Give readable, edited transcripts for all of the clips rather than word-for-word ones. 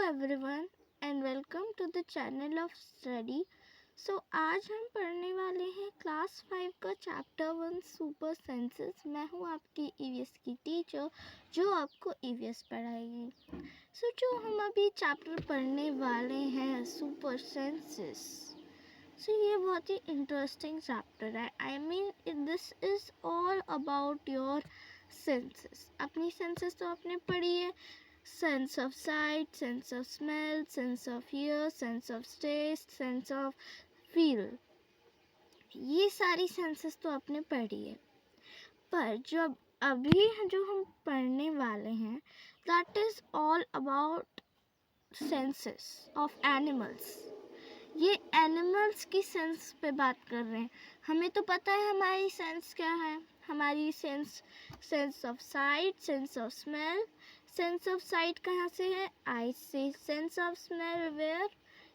Everyone and welcome to the channel of study. आज हम पढ़ने वाले हैं क्लास 5 का चैप्टर 1 सुपर सेंसेस। मैं हूँ आपकी ईवीएस की टीचर जो आपको ईवीएस पढ़ाएगी। जो हम अभी चैप्टर पढ़ने वाले हैं सुपर सेंसेस, ये बहुत ही इंटरेस्टिंग चैप्टर है। I mean this is all about your senses. अपनी सेंसेस तो आपने पढ़ी है, sense of sight, sense of smell, sense of hear, sense of taste, sense of feel। ये सारी सेंसेस तो आपने पढ़ी है, पर अभी जो हम पढ़ने वाले हैं that is all about senses of animals। ये एनिमल्स की सेंस पे बात कर रहे हैं। हमें तो पता है हमारी सेंस क्या है। हमारी sense of sight, sense of smell. Sense of sight कहाँ से है? आई से। Sense of smell where?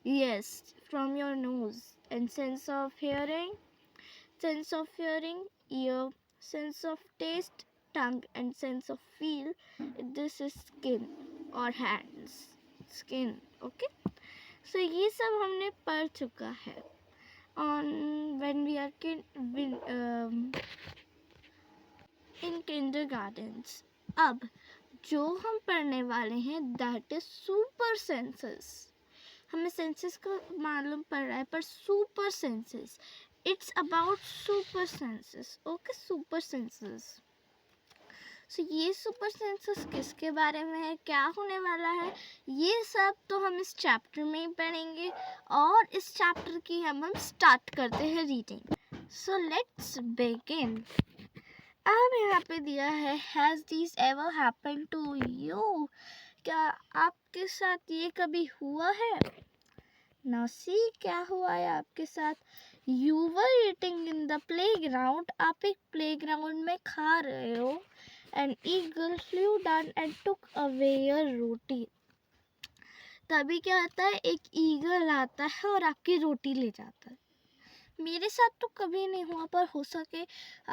Yes, from your nose. And sense of hearing? Sense of hearing ear. Sense of taste tongue. And sense of feel, this is skin और hands. Skin, okay. ये सब हमने पढ़ चुका है on when we are in kindergartens. अब जो हम पढ़ने वाले हैं दैट इज सुपर सेंसेस। हमें सेंसेस का मालूम पड़ रहा है, पर super senses, it's about super senses. Okay, super senses. ये सुपर सेंसेस किसके बारे में है, क्या होने वाला है, ये सब तो हम इस चैप्टर में ही पढ़ेंगे। और इस चैप्टर की हम स्टार्ट करते हैं रीडिंग। So let's begin. अब यहाँ पे दिया है has this ever happened to you. क्या आपके साथ ये कभी हुआ है? नाउ सी, क्या हुआ है आपके साथ? You were eating in the playground. आप एक प्लेग्राउंड में खा रहे हो। An eagle flew down and took away your रोटी। तभी क्या होता है, एक ईगल आता है और आपकी रोटी ले जाता है। मेरे साथ तो कभी नहीं हुआ, पर हो सके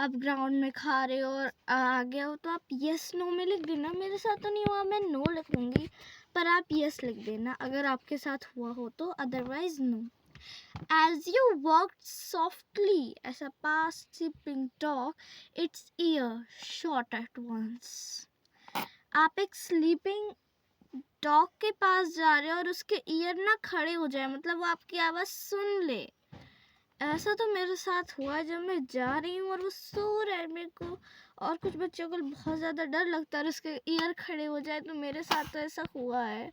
आप ग्राउंड में खा रहे हो और आ गया हो तो आप यस नो में लिख देना। मेरे साथ तो नहीं हुआ, मैं नो लिखूंगी, पर आप यस लिख देना अगर आपके साथ हुआ हो तो, otherwise no. As you walked softly as a past sleeping dog, its ear shot at once। आप एक स्लीपिंग डॉग के पास जा रहे हो और उसके ईयर ना खड़े हो जाए, मतलब वो आपकी आवाज़ सुन ले। ऐसा तो मेरे साथ हुआ है, जब मैं जा रही हूँ और वो सो रहा है, मेरे को और कुछ बच्चों को बहुत ज़्यादा डर लगता है और उसके ईयर खड़े हो जाए, तो मेरे साथ तो ऐसा हुआ है।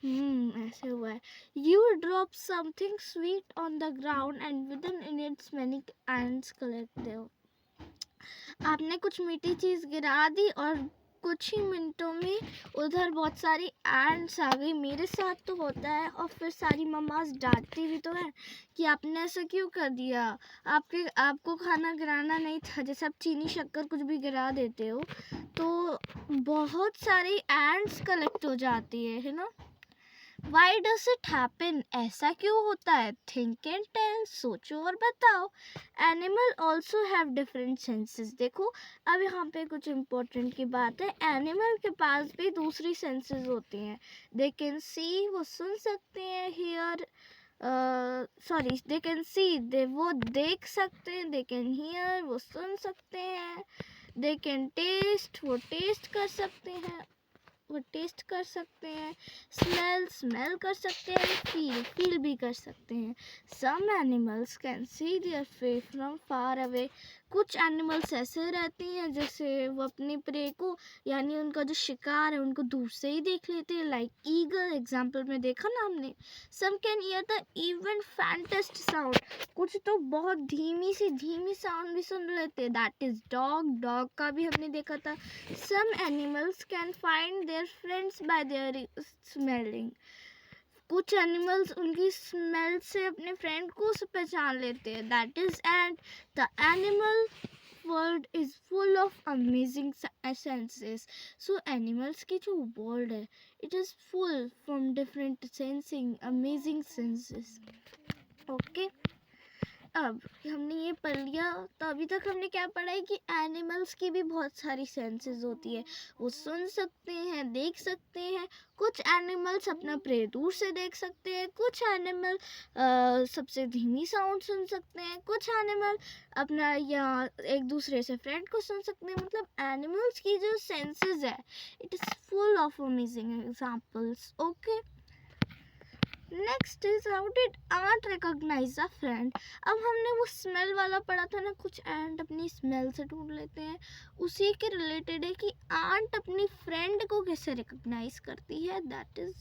ऐसे हुआ है। You drop something sweet on the ground and within minutes many ants collected। आपने कुछ मीठी चीज़ गिरा दी और कुछ ही मिनटों में उधर बहुत सारी एंट्स आ गई। मेरे साथ तो होता है, और फिर सारी मम्मास डांटती भी तो है कि आपने ऐसा क्यों कर दिया, आपको खाना गिराना नहीं था। जैसे आप चीनी शक्कर कुछ भी गिरा देते हो तो बहुत सारी एंट्स कलेक्ट हो जाती है ना। Why does it happen? ऐसा क्यों होता है? Think and tell, सोचो और बताओ। Animal also have different senses। देखो, अब यहाँ पे कुछ important की बात है। Animal के पास भी दूसरी senses होती हैं। They can see, वो सुन सकते हैं। Hear, they can see, वो देख सकते हैं। They can hear, वो सुन सकते हैं। They can taste, वो टेस्ट कर सकते हैं। स्मेल कर सकते हैं। फील भी कर सकते हैं। Some animals can see their prey from far away. कुछ एनिमल्स ऐसे रहती हैं जैसे वो अपने प्रे को, यानी उनका जो शिकार है, उनको दूर से ही देख लेते हैं, लाइक ईगल एग्जाम्पल में देखा ना हमने। Some can hear the even faintest sound. कुछ तो बहुत धीमी साउंड भी सुन लेते हैं, दैट इज डॉग का भी हमने देखा था। Some animals can find their friends by their smelling. कुछ एनिमल्स उनकी स्मेल से अपने फ्रेंड को पहचान लेते हैं, that is end. The animal world is full of amazing senses. So animals की जो वर्ल्ड है, it is full from different sensing amazing senses. Okay, अब हमने ये पढ़ लिया, तो अभी तक हमने क्या पढ़ा है कि एनिमल्स की भी बहुत सारी सेंसेस होती है। वो सुन सकते हैं, देख सकते हैं। कुछ एनिमल्स अपना प्रे दूर से देख सकते हैं, कुछ एनिमल सबसे धीमी साउंड सुन सकते हैं, कुछ एनिमल अपना या एक दूसरे से फ्रेंड को सुन सकते हैं। मतलब एनिमल्स की जो सेंसेस है, it is full of amazing examples. Okay, next is how did ant recognize a friend. अब हमने वो स्मेल वाला पढ़ा था ना, कुछ एंट अपनी स्मेल से ढूंढ लेते हैं। उसी के रिलेटेड है कि आंट अपनी फ्रेंड को कैसे रिकॉग्नाइज करती है। That is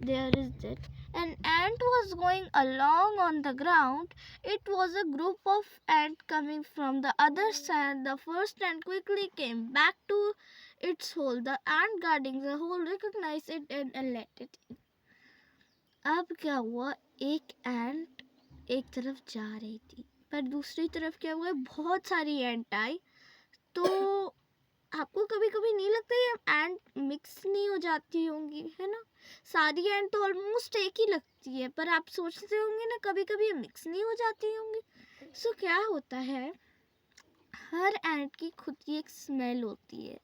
there is that an ant was going along on the ground. It was a group of ants coming from the other side. The first ant quickly came back to its hole. The ant guarding the hole recognized it and let it in. अब क्या हुआ, एक एंट एक तरफ जा रही थी, पर दूसरी तरफ क्या हुआ, बहुत सारी एंट आई। तो आपको कभी कभी नहीं लगता ये एंट मिक्स नहीं हो जाती होंगी, है ना? सारी एंट तो ऑलमोस्ट एक ही लगती है, पर आप सोचते होंगे ना कभी कभी मिक्स नहीं हो जाती होंगी। सो क्या होता है, हर एंट की खुद की एक स्मेल होती है,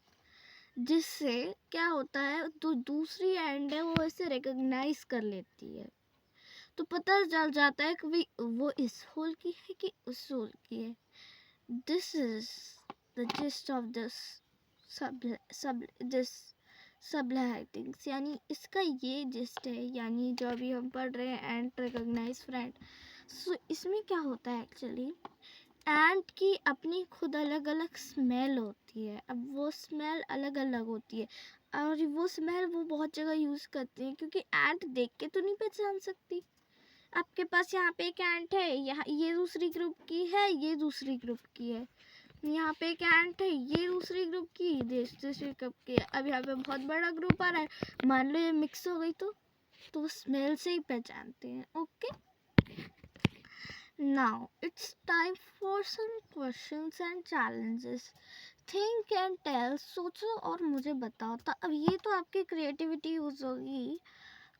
जिससे क्या होता है, तो दूसरी एंट है वो इसे रिकॉग्नाइज कर लेती है। तो पता चल जाता है कि वो इस होल की है कि उस होल की है। This is the gist of this सबलाइटिंग्स, यानी इसका ये जिस्ट है, यानी जो अभी हम पढ़ रहे हैं एंट रिकॉग्नाइज फ्रेंड। सो इसमें क्या होता है, एक्चुअली एंट की अपनी खुद अलग अलग स्मेल होती है। अब वो स्मेल अलग अलग होती है, और वो स्मेल वो बहुत जगह यूज़ करते हैं, क्योंकि एंट देख के तो नहीं पहचान सकती। आपके पास यहाँ पे एक एंट है, यहाँ ये दूसरी ग्रुप की है, ये दूसरी ग्रुप की है। यहाँ पे एक एंट है, ये दूसरी ग्रुप की, दूसरी ग्रुप की है। अब यहाँ पे बहुत बड़ा ग्रुप आ रहा है, मान लो ये मिक्स हो गई, तो स्मेल से ही पहचानते हैं। Okay, now it's time for some questions and challenges. Think and tell, सोचो और मुझे बताओ। तो अब ये तो आपकी क्रिएटिविटी यूज होगी।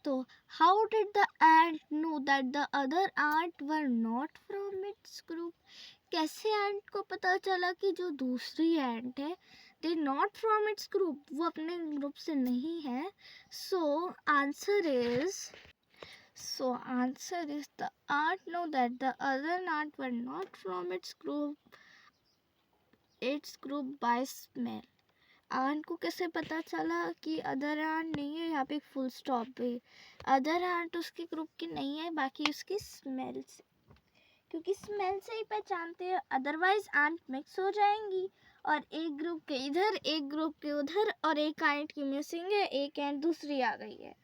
तो how did the ant know that the other ant were not from its group? कैसे ant को पता चला कि जो दूसरी ant है they not from its group, वो अपने ग्रुप से नहीं है। So answer is the ant know that the other ant were not from its group by smell. Ant को कैसे पता चला कि अदर आंट नहीं है, यहाँ पे एक फुल स्टॉप पे, अदर आंट उसके ग्रुप की नहीं है, बाकी उसकी स्मेल से, क्योंकि स्मेल से ही पहचानते हैं, अदरवाइज आंट मिक्स हो जाएंगी और एक ग्रुप के इधर एक ग्रुप के उधर, और एक आंट की मिसिंग है, एक एंट दूसरी आ गई है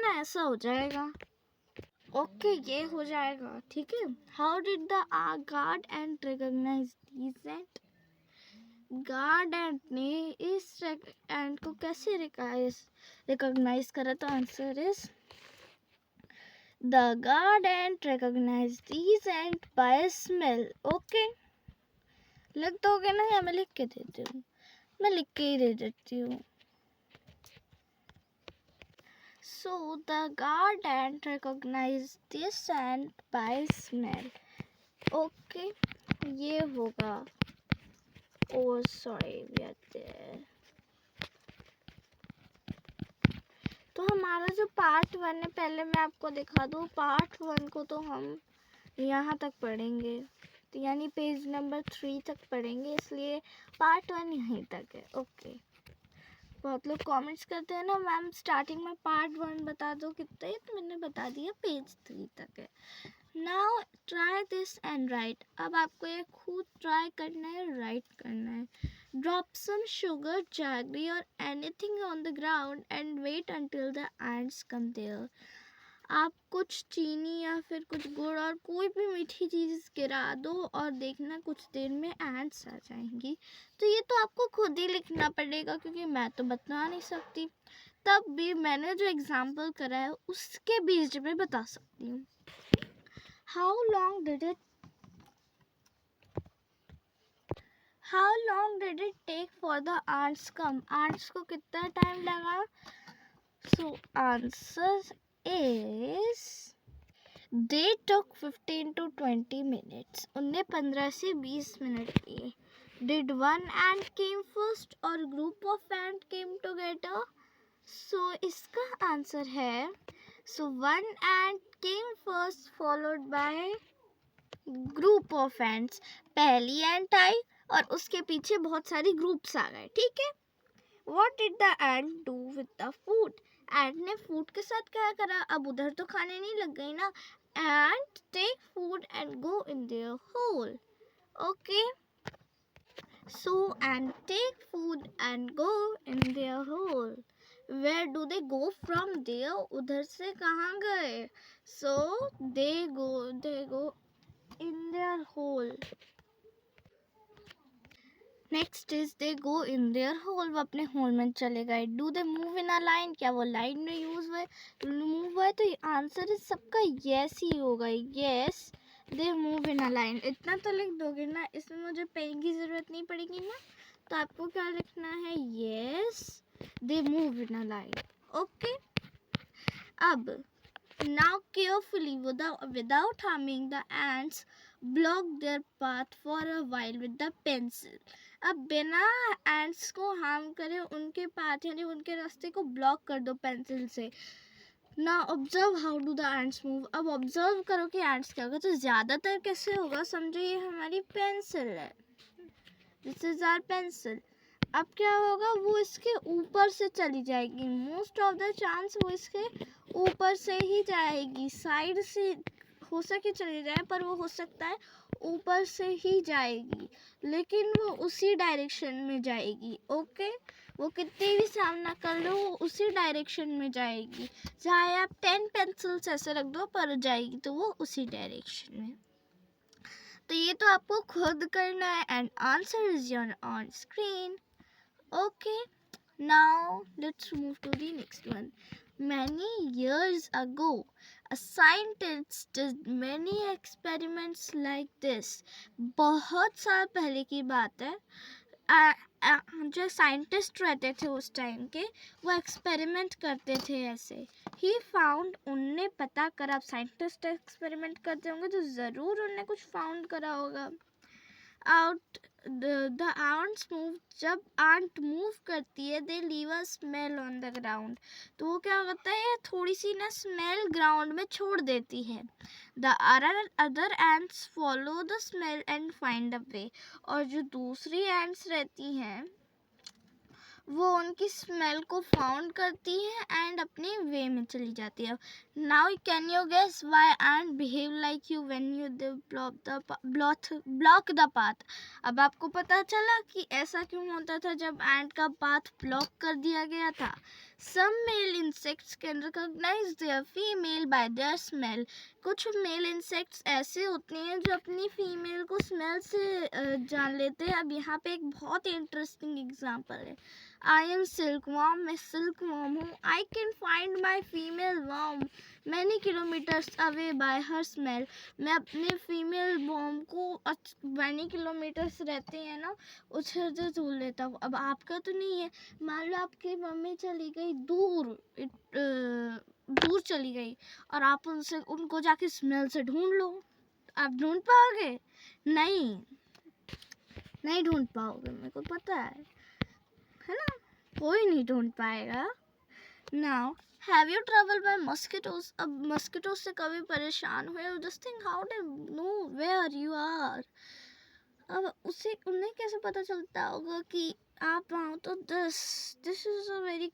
ना? ऐसा हो जाएगा। ओके, ये हो जाएगा, ठीक है। How did the guard ant recognize these ant. Guard ant ने इस एंट को कैसे रिकॉग्नाइज करा? तो answer is the guard ant recognize these ant by smell. Okay, लग तो गया ना, या मैं लिख के देती हूँ, मैं लिख के ही दे देती हूँ। So the guard ant recognize this ant by smell. Okay, ये होगा। Oh, sorry, we are there. तो हमारा जो पार्ट 1 है, पहले मैं आपको दिखा दूँ। पार्ट 1 को तो हम यहाँ तक पढ़ेंगे, तो यानी पेज नंबर 3 तक पढ़ेंगे, इसलिए पार्ट 1 यहीं तक है। ओके, बहुत लोग कमेंट्स करते हैं ना, मैम स्टार्टिंग में पार्ट 1 बता दो कितना है, तो मैंने बता दिया पेज 3 तक है। Now try this and right. अब आपको ये खुद ट्राई करना है, राइट करना है। ड्रॉप सम शुगर, जैगरी और anything on the ground and wait until the ants come there. आप कुछ चीनी या फिर कुछ गुड़ और कोई भी मीठी चीज़ गिरा दो और देखना कुछ देर में एंट्स आ जाएंगी। तो ये तो आपको खुद ही लिखना पड़ेगा, क्योंकि मैं तो बता नहीं सकती। तब भी मैंने जो एग्जाम्पल करा है उसके बेस्ड पे बता सकती हूँ। How long did it take for the ants come? Ants को कितना टाइम लगा? So answer is they took 15 to 20 minutes. उनने 15 से 20 मिनट लिए. Did one ant came first or group of ant came together? So इसका answer है, so one ant came first followed by group of ants. पहली ant आई और उसके पीछे बहुत सारी ग्रुप्स आ गए. ठीक है. What did the ant do with the food? Ant ने फूड के साथ क्या करा? अब उधर तो खाने नहीं लग गई ना. Ant take food and go in their hole. Okay. So ant take food and go in their hole. Where do they go from there? उधर से कहाँ गए? So they go in their hole. Next is they go in their hole. वो अपने hole में चले गए. Do they move in a line? क्या वो लाइन में मूव हुए? तो आंसर इस सबका येस ही होगा. Yes they move in a line. इतना तो लिख दोगे ना, इसमें मुझे पेन की ज़रूरत नहीं पड़ेगी ना. तो आपको क्या लिखना है? Yes they move in a line. Okay. अब now carefully without harming the ants block their path for a while with the pencil. अब बिना ants को हार्म करे उनके पाथ यानी उनके रास्ते को ब्लॉक कर दो पेंसिल से. Now observe how do the ants move. अब ऑब्जर्व करो कि ants क्या होगा. तो ज़्यादातर कैसे होगा? समझो ये हमारी पेंसिल है. This is our pencil. अब क्या होगा? वो इसके ऊपर से चली जाएगी. मोस्ट ऑफ द चांस वो इसके ऊपर से ही जाएगी. साइड से हो सके चली जाए, पर वो हो सकता है ऊपर से ही जाएगी, लेकिन वो उसी डायरेक्शन में जाएगी. ओके. वो कितने भी सामना कर लो वो उसी डायरेक्शन में जाएगी. चाहे आप 10 पेंसिल्स ऐसे रख दो, पर जाएगी तो वो उसी डायरेक्शन में. तो ये तो आपको खुद करना है. And answer is on screen. Okay, now let's move to the next one. Many years ago, a scientist did many experiments like this. बहुत साल पहले की बात है. जो साइंटिस्ट रहते थे उस टाइम के, वो एक्सपेरिमेंट करते थे ऐसे. ही फाउंड, उनने पता करा. अब साइंटिस्ट एक्सपेरिमेंट करते होंगे तो ज़रूर उनने कुछ फाउंड करा होगा. Out the ants move. जब आंट मूव करती है they leave a smell on the ground. तो वो क्या होता है, थोड़ी सी ना स्मेल ग्राउंड में छोड़ देती है. The other ants follow the smell and find a way. और जो दूसरी ants रहती हैं वो उनकी स्मेल को फाउंड करती है एंड अपने वे में चली जाती है. Now can you guess why ant behave like you when you block the path. अब आपको पता चला कि ऐसा क्यों होता था जब एंट का पाथ ब्लॉक कर दिया गया था. Some male insects can recognize their female by their smell. कुछ मेल इंसेक्ट्स ऐसे होते हैं जो अपनी फीमेल को स्मेल से जान लेते हैं. अब यहाँ पे एक बहुत इंटरेस्टिंग एग्जांपल है. I am silkworm. मैं silkworm हूँ. I can find my female worm many kilometers away by her smell. मैं अपने फीमेल worm को many kilometers रहते हैं ना, उधर से ढूंढ लेता हूँ. अब आपका तो नहीं है. मान लो आपकी मम्मी चली गई दूर, दूर चली गई और आप उनको जाके स्मेल से ढूंढ लो. आप ढूंढ पाओगे? नहीं ढूंढ पाओगे. मेरे को पता है ना, कोई नहीं ढूंढ पाएगा. Now have you travel by mosquitoes. अब मस्किटोज से कभी परेशान हुए हो? Just think how they know where you are. अब उन्हें कैसे पता चलता होगा कि आप वहाँ. तो this is a very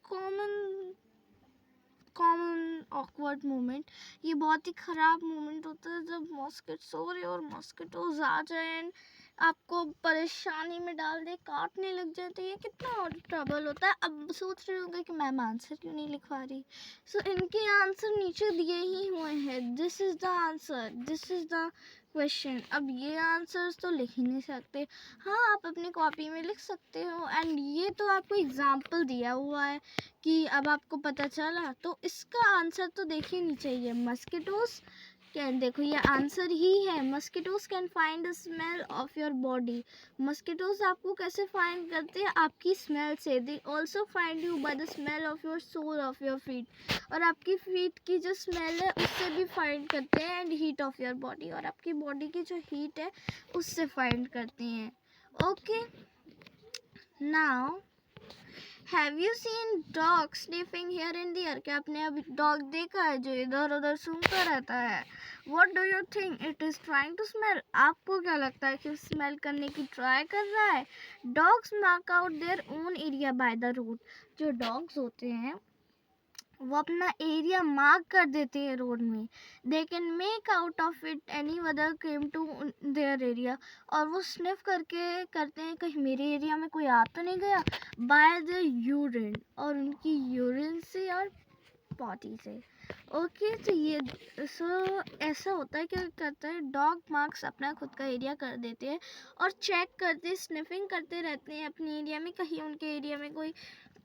common awkward moment. ये बहुत ही ख़राब मोमेंट होता है जब मॉस्किटोस हो रहे और मॉस्किटोज आ जाए, आपको परेशानी में डाल दे, काटने लग जाए. तो ये कितना ट्रबल होता है. अब सोच रहे होंगे कि मैम आंसर क्यों नहीं लिखवा रही. सो इनके आंसर नीचे दिए ही हुए हैं. This is the answer, this is the question. अब ये आंसर्स तो लिख ही नहीं सकते. हाँ, आप अपनी कॉपी में लिख सकते हो. एंड ये तो आपको एग्जाम्पल दिया हुआ है कि अब आपको पता चला. तो इसका आंसर तो देखिए नहीं चाहिए. मस्किटोस क्या देखो ये आंसर ही है, mosquitoes can find the smell of your body. Mosquitoes आपको कैसे फाइंड करते हैं? आपकी स्मेल से। They also find you by the smell of your sole of your feet. और आपकी फीट की जो स्मेल है उससे भी फाइंड करते हैं। And heat of your body, और आपकी बॉडी की जो हीट है उससे फाइंड करती हैं। Okay, now have you seen dog sniffing here in the air? क्या आपने अभी डॉग देखा है जो इधर उधर सूंघता रहता है? What do you think it is trying to smell? आपको क्या लगता है कि स्मेल करने की ट्राई कर रहा है? Dogs mark out their own area by the route. जो डॉग्स होते हैं वो अपना एरिया मार्क कर देते हैं रोड में। They can make out of it any other came to their area. और वो स्निफ करके करते हैं कहीं मेरे एरिया में कोई आ तो नहीं गया, बाय द यूरिन, और उनकी यूरिन से और पॉटी से। ओके, तो ये ऐसा होता है, क्या करता है डॉग मार्क्स अपना खुद का एरिया कर देते हैं और चेक करते, स्निफिंग करते रहते हैं अपने एरिया में, कहीं उनके एरिया में कोई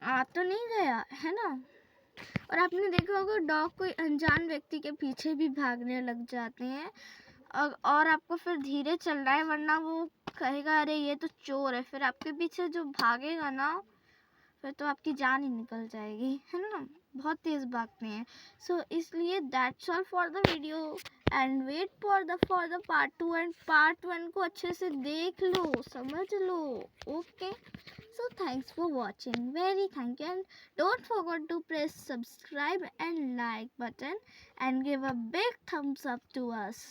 आ तो नहीं गया है ना। और आपने देखा होगा डॉग कोई अनजान व्यक्ति के पीछे भी भागने लग जाते हैं, और आपको फिर धीरे चलना है, वरना वो कहेगा अरे ये तो चोर है, फिर आपके पीछे जो भागेगा ना फिर तो आपकी जान ही निकल जाएगी, है ना। बहुत तेज भागते हैं। सो इसलिए that's all for the video, and wait for the part 2। And part 1 को अच्छे से देख लो, समझ लो। Okay, so thanks for watching, very thank you, and don't forget to press subscribe and like button and give a big thumbs up to us.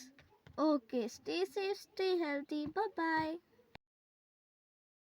Okay, stay safe, stay healthy, bye bye.